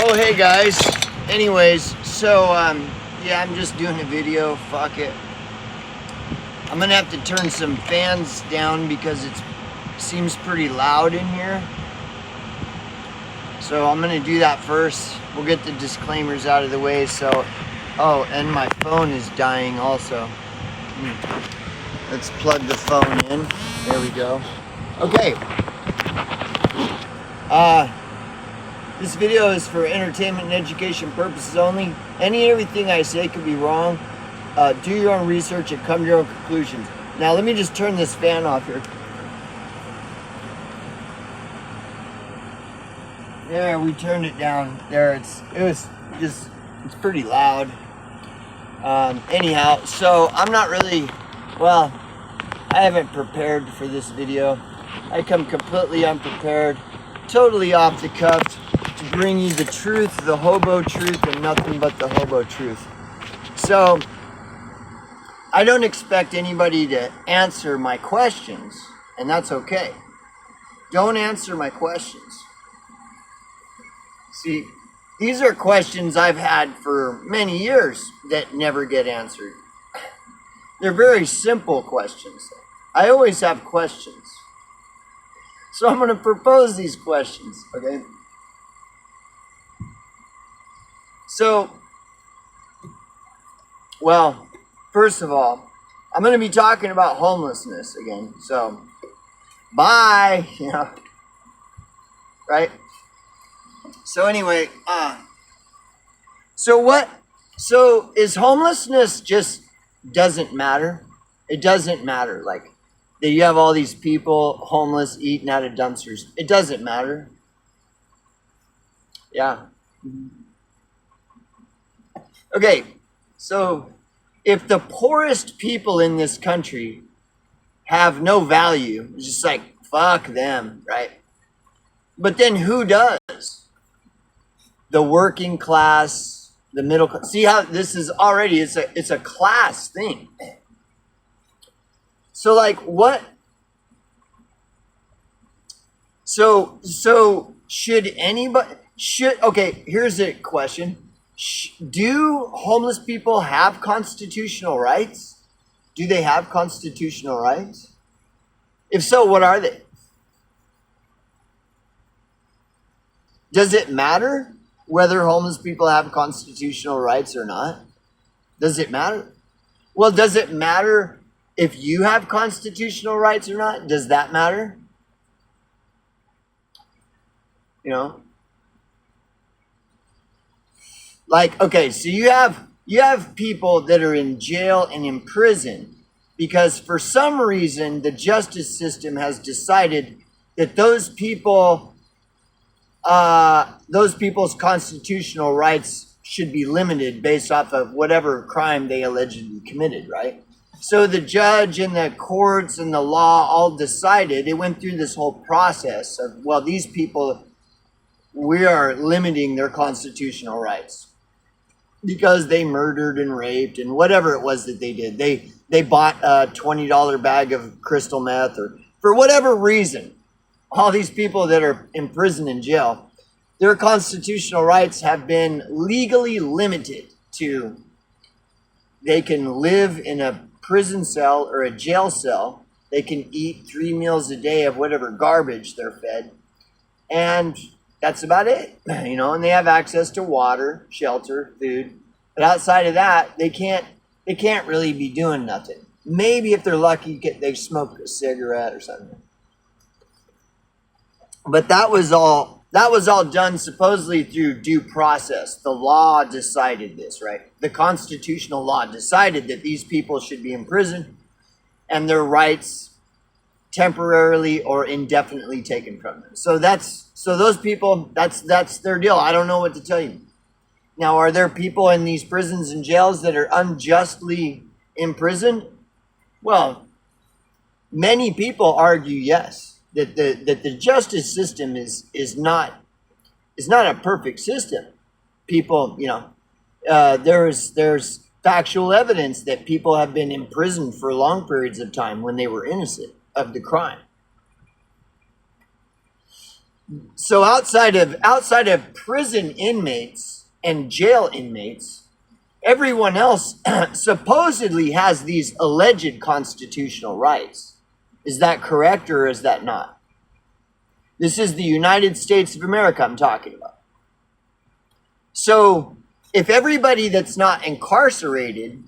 Oh, hey guys. Anyways, so yeah, I'm just doing a video. Fuck it. I'm gonna have to turn some fans down because it seems pretty loud in here. So I'm gonna do that first. We'll get the disclaimers out of the way. So, oh, and my phone is dying also. Let's plug the phone in. There we go. Okay. This video is for entertainment and education purposes only. Everything I say could be wrong. Do your own research and come to your own conclusions. Now let me just turn this fan off here. There, we turned it down. There, it's pretty loud. Anyhow, so I'm not really, well, I haven't prepared for this video. I come completely unprepared, totally off the cuff, to bring you the truth, the hobo truth, and nothing but the hobo truth. So, I don't expect anybody to answer my questions, and that's okay. Don't answer my questions. See, these are questions I've had for many years that never get answered. They're very simple questions. I always have questions. So I'm going to propose these questions, okay? So, well, first of all, I'm going to be talking about homelessness again. So, bye, you know, right? So anyway, so is homelessness just doesn't matter? It doesn't matter, like, that you have all these people homeless eating out of dumpsters. It doesn't matter. Yeah. Okay, so if the poorest people in this country have no value, it's just like, fuck them, right? But then who does? The working class, the middle class. See how this is already, it's a class thing. So like what? So should anybody, okay, here's a question. Do homeless people have constitutional rights? Do they have constitutional rights? If so, what are they? Does it matter whether homeless people have constitutional rights or not? Does it matter? Well, does it matter if you have constitutional rights or not? Does that matter? You know? Like, okay, so you have people that are in jail and in prison because for some reason the justice system has decided that those people's constitutional rights should be limited based off of whatever crime they allegedly committed, right? So the judge and the courts and the law all decided, it went through this whole process of, well, these people, we are limiting their constitutional rights because they murdered and raped and whatever it was that they did. They bought a $20 bag of crystal meth, or for whatever reason, all these people that are in prison and jail, their constitutional rights have been legally limited to, they can live in a prison cell or a jail cell. They can eat 3 meals a day of whatever garbage they're fed. And that's about it, you know, and they have access to water, shelter, food. But outside of that, they can't really be doing nothing. Maybe if they're lucky, they smoke a cigarette or something. But that was all done supposedly through due process. The law decided this, right? The constitutional law decided that these people should be in prison and their rights temporarily or indefinitely taken from them. So those people, that's their deal. I don't know what to tell you. Now, are there people in these prisons and jails that are unjustly imprisoned? Well, many people argue yes, that the justice system is not a perfect system. People, you know, there's factual evidence that people have been imprisoned for long periods of time when they were innocent of the crime. So outside of prison inmates and jail inmates, everyone else supposedly has these alleged constitutional rights. Is that correct or is that not? This is the United States of America I'm talking about. So if everybody that's not incarcerated,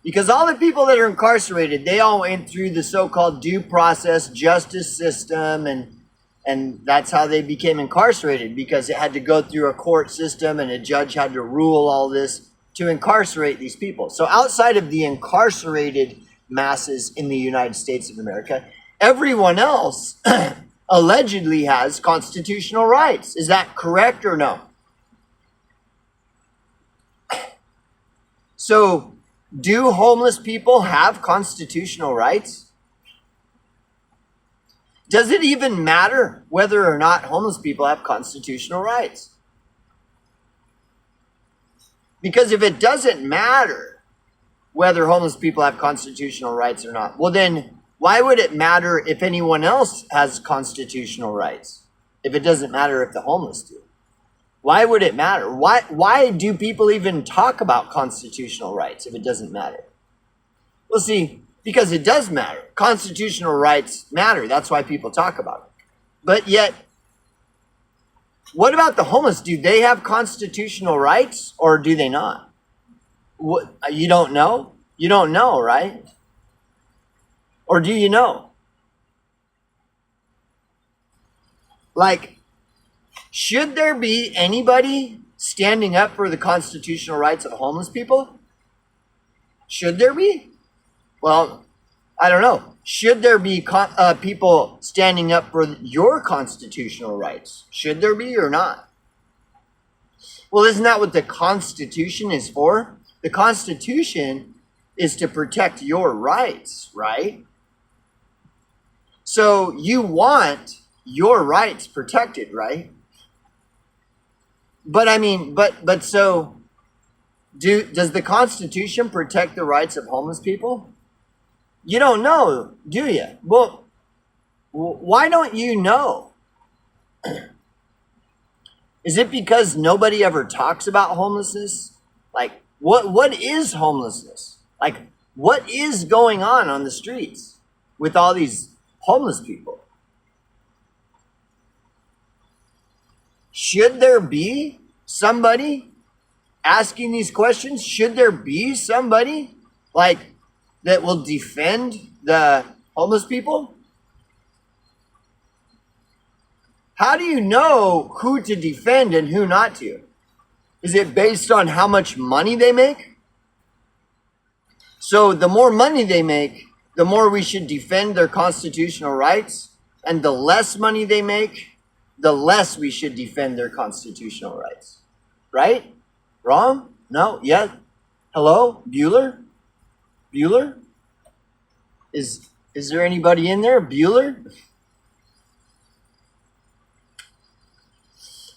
because all the people that are incarcerated, they all went through the so-called due process justice system, and that's how they became incarcerated, because it had to go through a court system and a judge had to rule all this to incarcerate these people. So outside of the incarcerated masses in the United States of America, everyone else allegedly has constitutional rights. Is that correct or no? So, do homeless people have constitutional rights? Does it even matter whether or not homeless people have constitutional rights? Because if it doesn't matter whether homeless people have constitutional rights or not, well then, why would it matter if anyone else has constitutional rights? If it doesn't matter if the homeless do? Why would it matter? Why do people even talk about constitutional rights if it doesn't matter? Well, see, because it does matter. Constitutional rights matter. That's why people talk about it. But yet, what about the homeless? Do they have constitutional rights or do they not? What, you don't know? You don't know, right? Or do you know? Like, should there be anybody standing up for the constitutional rights of homeless people? Should there be? Well, I don't know. Should there be people standing up for your constitutional rights? Should there be or not? Well, isn't that what the Constitution is for? The Constitution is to protect your rights, right? So you want your rights protected, right? But I mean, so does the Constitution protect the rights of homeless people? You don't know, do you? Well, why don't you know? Is it because nobody ever talks about homelessness? Like, what is homelessness? Like, what is going on the streets with all these homeless people? Should there be somebody asking these questions? Should there be somebody like that will defend the homeless people? How do you know who to defend and who not to? Is it based on how much money they make? So the more money they make, the more we should defend their constitutional rights, and the less money they make, the less we should defend their constitutional rights. Right? Wrong? No? Yeah? Hello? Bueller? Bueller? Is there anybody in there? Bueller?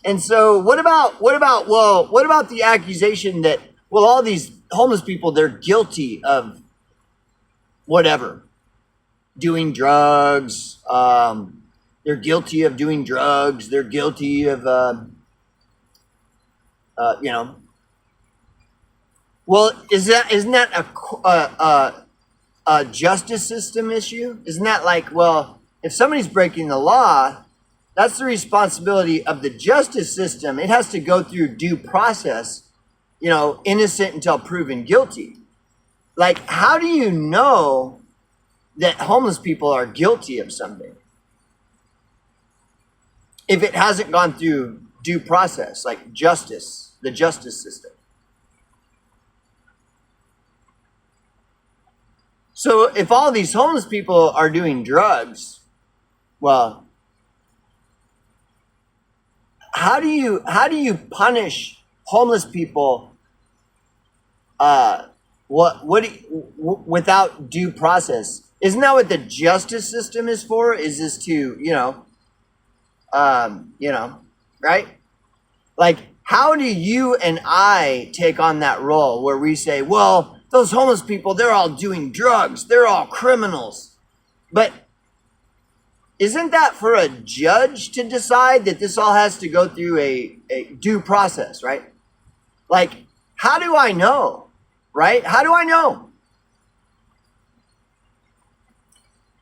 And so what about the accusation that, well, all these homeless people, they're guilty of whatever, doing drugs, they're guilty of doing drugs, they're guilty of, well, isn't that a justice system issue? Isn't that like, well, if somebody's breaking the law, that's the responsibility of the justice system. It has to go through due process, innocent until proven guilty. Like, how do you know that homeless people are guilty of something if it hasn't gone through due process, like justice, the justice system? So if all these homeless people are doing drugs, well, how do you punish homeless people without due process? Isn't that what the justice system is for? Is this to, right? Like, how do you and I take on that role where we say, well, those homeless people, they're all doing drugs, they're all criminals. But isn't that for a judge to decide that this all has to go through a due process, right? Like, how do I know, right? How do I know?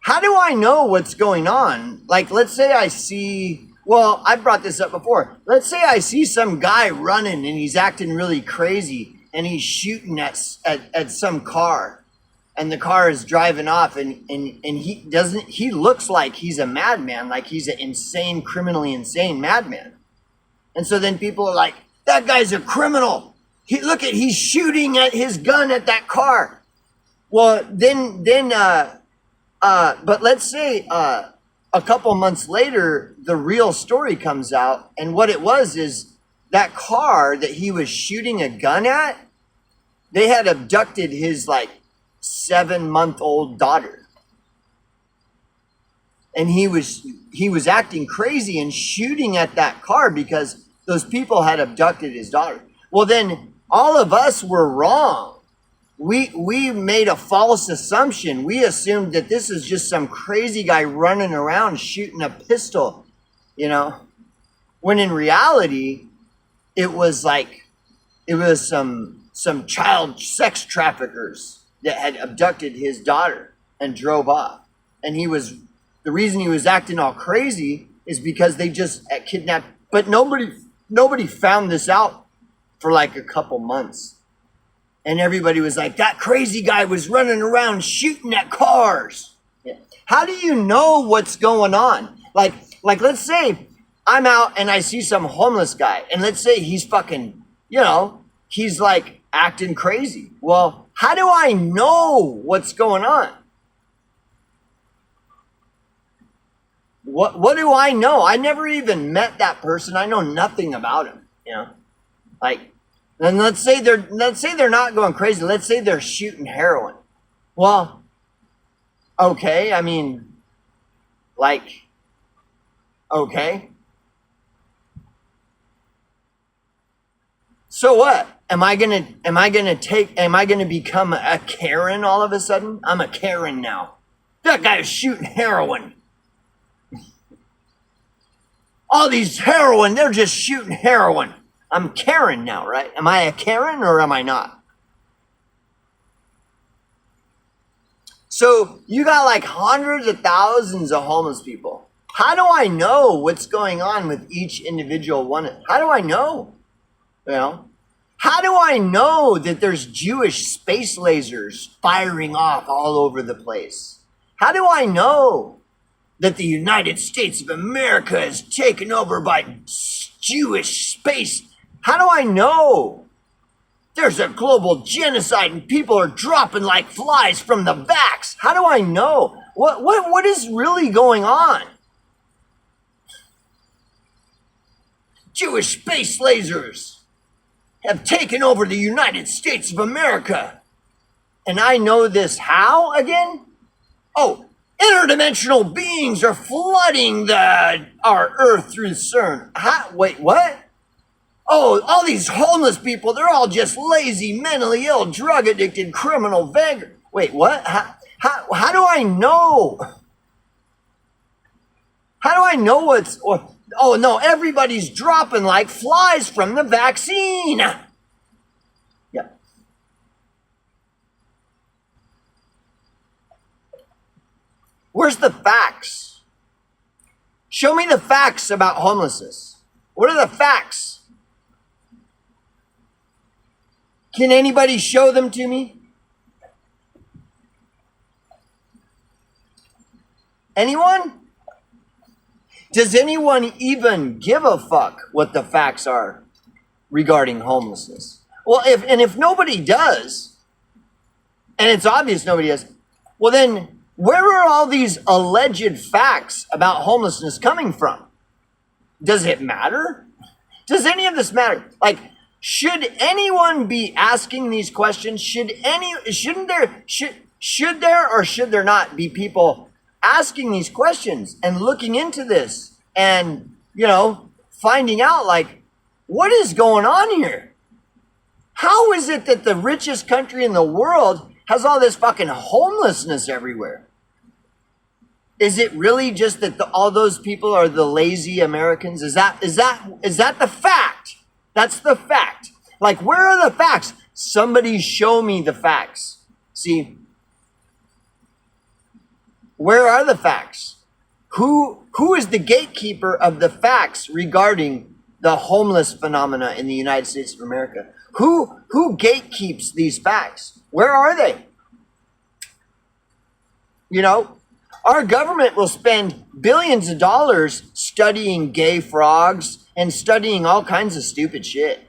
How do I know what's going on? Like, let's say I see, well, I brought this up before. Let's say I see some guy running and he's acting really crazy and he's shooting at some car, and the car is driving off, and he looks like he's a madman, like he's an insane, criminally insane madman. And so then people are like, that guy's a criminal. He's shooting at his gun at that car. Well, but let's say a couple months later, the real story comes out, and what it was is that car that he was shooting a gun at, they had abducted his like 7-month-old daughter, and he was acting crazy and shooting at that car because those people had abducted his daughter. Well, then all of us were wrong. We made a false assumption. We assumed that this is just some crazy guy running around shooting a pistol, when in reality, it was some child sex traffickers that had abducted his daughter and drove off. And the reason he was acting all crazy is because they just kidnapped, but nobody found this out for like a couple months. And everybody was like, that crazy guy was running around shooting at cars. Yeah. How do you know what's going on? Like let's say I'm out and I see some homeless guy, and let's say he's fucking, he's like acting crazy. Well, how do I know what's going on? What do I know? I never even met that person. I know nothing about him, And let's say they're not going crazy. Let's say they're shooting heroin. Well, okay, I mean, okay. So what? Am I gonna become a Karen all of a sudden? I'm a Karen now. That guy is shooting heroin. All these heroin, they're just shooting heroin. I'm Karen now, right? Am I a Karen or am I not? So you got like hundreds of thousands of homeless people. How do I know what's going on with each individual one? How do I know? How do I know that there's Jewish space lasers firing off all over the place? How do I know that the United States of America is taken over by Jewish space? How do I know there's a global genocide and people are dropping like flies from the vax? How do I know? What is really going on? Jewish space lasers have taken over the United States of America. And I know this how again? Oh, interdimensional beings are flooding our Earth through CERN. Wait, what? Oh, all these homeless people, they're all just lazy, mentally ill, drug addicted, criminal vagrants. Wait, what? How do I know? How do I know what's... Oh, no, everybody's dropping like flies from the vaccine. Yeah. Where's the facts? Show me the facts about homelessness. What are the facts? Can anybody show them to me? Anyone? Does anyone even give a fuck what the facts are regarding homelessness? Well, if nobody does, and it's obvious nobody does, well then, where are all these alleged facts about homelessness coming from? Does it matter? Does any of this matter? Like, should anyone be asking these questions? Should there or should there not be people asking these questions and looking into this and, finding out like, what is going on here? How is it that the richest country in the world has all this fucking homelessness everywhere? Is it really just that all those people are the lazy Americans? Is that the fact? That's the fact. Like, where are the facts? Somebody show me the facts. See, where are the facts? Who is the gatekeeper of the facts regarding the homeless phenomena in the United States of America? Who gatekeeps these facts? Where are they? You know, our government will spend billions of dollars studying gay frogs and studying all kinds of stupid shit.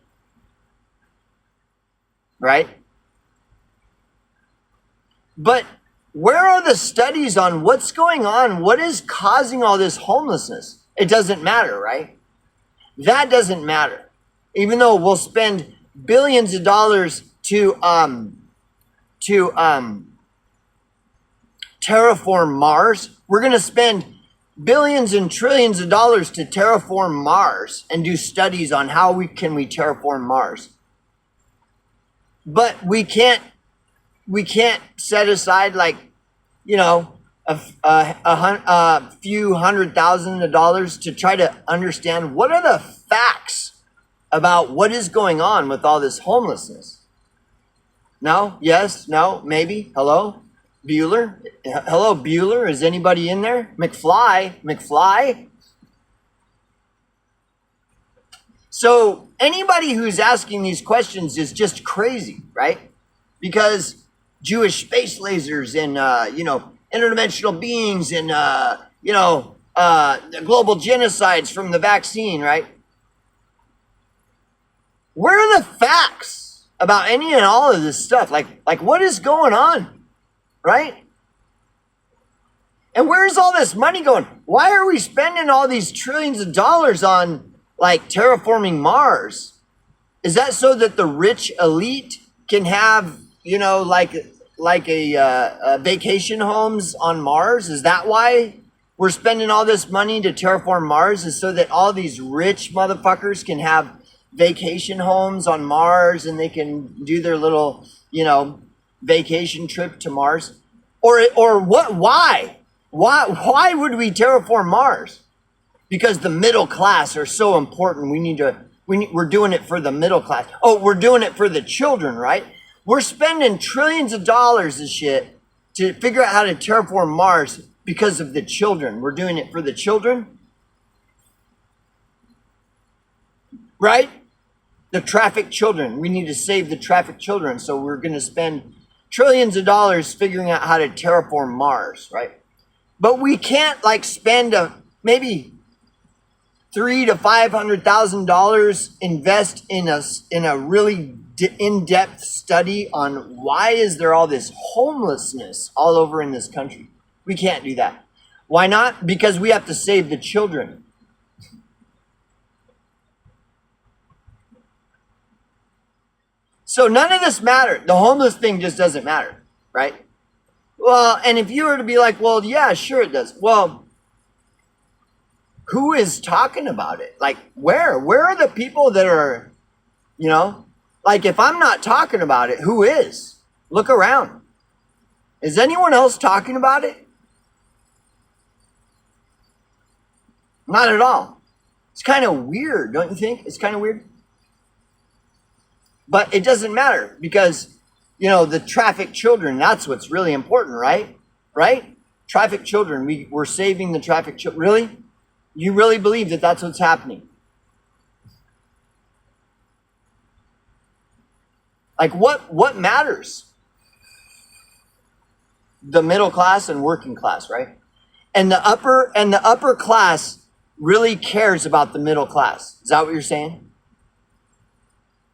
Right? But where are the studies on what's going on? What is causing all this homelessness? It doesn't matter, right? That doesn't matter. Even though we'll spend billions of dollars to terraform Mars, we're going to spend billions and trillions of dollars to terraform Mars and do studies on how we terraform Mars. But we can't set aside, like, you know, a few $100,000 to try to understand what are the facts about what is going on with all this homelessness. No? Yes? No? Maybe? Hello? Bueller? Hello, Bueller? Is anybody in there? McFly? So anybody who's asking these questions is just crazy, right? Because Jewish space lasers and, interdimensional beings and, global genocides from the vaccine, right? Where are the facts about any and all of this stuff? Like what is going on, right? And where's all this money going? Why are we spending all these trillions of dollars on, like, terraforming Mars? Is that so that the rich elite can have, like a vacation homes on Mars? Is that why we're spending all this money to terraform Mars? Is so that all these rich motherfuckers can have vacation homes on Mars and they can do their little, vacation trip to Mars? Or what? Why? Why would we terraform Mars? Because the middle class are so important. We're doing it for the middle class. Oh, we're doing it for the children, right? We're spending trillions of dollars of shit to figure out how to terraform Mars because of the children. We're doing it for the children. Right? The trafficked children. We need to save the trafficked children. So we're going to spend trillions of dollars figuring out how to terraform Mars, right? But we can't, like, spend maybe $300,000 to $500,000 invest in a really in-depth study on why is there all this homelessness all over in this country. We can't do that. Why not? Because we have to save the children. So none of this matters. The homeless thing just doesn't matter, right? Well, and if you were to be like, well, yeah, sure it does. Well, who is talking about it? Like, where? Where are the people that are, like, if I'm not talking about it, who is? Look around. Is anyone else talking about it? Not at all. It's kind of weird, don't you think? It's kind of weird. But it doesn't matter because, the trafficked children, that's what's really important, right? Right? Trafficked children, we're saving the trafficked children. Really? You really believe that that's what's happening? Like, what matters? The middle class and working class, right? And the upper class really cares about the middle class. Is that what you're saying?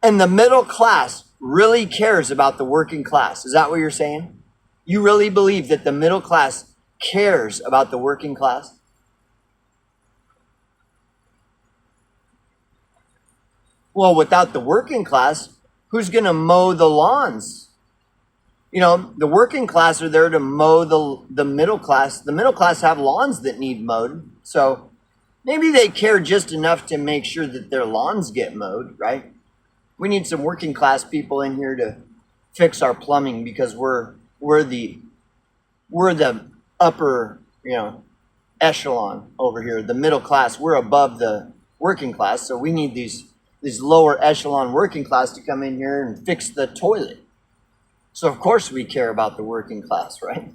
And the middle class really cares about the working class. Is that what you're saying? You really believe that the middle class cares about the working class? Well, without the working class, who's going to mow the lawns? The working class are there to mow the middle class. The middle class have lawns that need mowed. So maybe they care just enough to make sure that their lawns get mowed, right? We need some working class people in here to fix our plumbing because we're the upper you know, echelon over here, the middle class. We're above the working class, so we need these lower echelon working class to come in here and fix the toilet. So of course we care about the working class, right?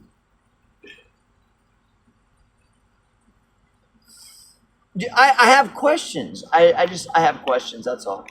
I have questions. I have questions, that's all.